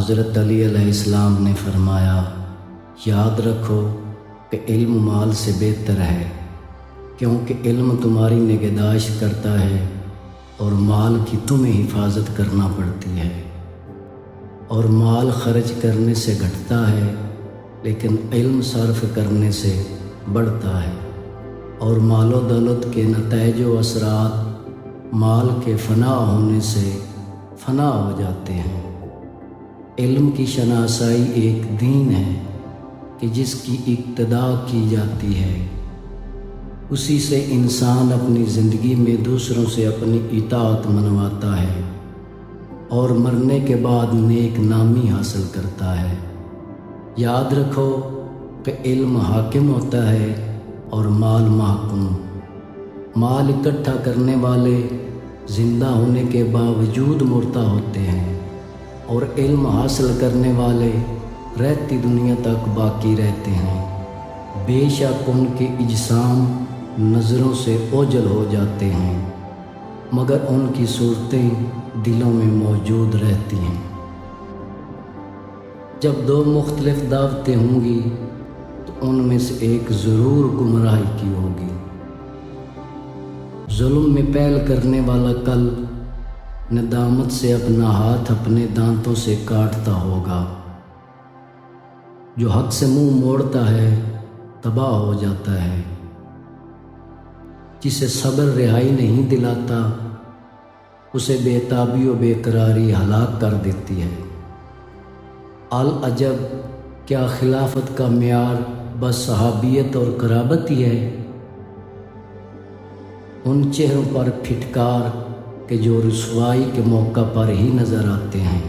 حضرت علی علیہ السلام نے فرمایا، یاد رکھو کہ علم مال سے بہتر ہے، کیونکہ علم تمہاری نگہداشت کرتا ہے اور مال کی تمہیں حفاظت کرنا پڑتی ہے، اور مال خرچ کرنے سے گھٹتا ہے لیکن علم صرف کرنے سے بڑھتا ہے، اور مال و دولت کے نتائج و اثرات مال کے فنا ہونے سے فنا ہو جاتے ہیں۔ علم کی شناسائی ایک دین ہے کہ جس کی ابتدا کی جاتی ہے، اسی سے انسان اپنی زندگی میں دوسروں سے اپنی اطاعت منواتا ہے اور مرنے کے بعد نیک نامی حاصل کرتا ہے۔ یاد رکھو کہ علم حاکم ہوتا ہے اور مال محکوم۔ مال اکٹھا کرنے والے زندہ ہونے کے باوجود مردہ ہوتے ہیں، اور علم حاصل کرنے والے رہتی دنیا تک باقی رہتے ہیں۔ بے شک ان کے اجسام نظروں سے اوجھل ہو جاتے ہیں، مگر ان کی صورتیں دلوں میں موجود رہتی ہیں۔ جب دو مختلف دعوتیں ہوں گی تو ان میں سے ایک ضرور گمراہی کی ہوگی۔ ظلم میں پہل کرنے والا کل ندامت سے اپنا ہاتھ اپنے دانتوں سے کاٹتا ہوگا۔ جو حق سے منہ موڑتا ہے تباہ ہو جاتا ہے۔ جسے صبر رہائی نہیں دلاتا اسے بے تابی و بے قراری ہلاک کر دیتی ہے۔ العجب، کیا خلافت کا معیار بس صحابیت اور قرابت ہی ہے؟ ان چہروں پر پھٹکار کہ جو رسوائی کے موقع پر ہی نظر آتے ہیں۔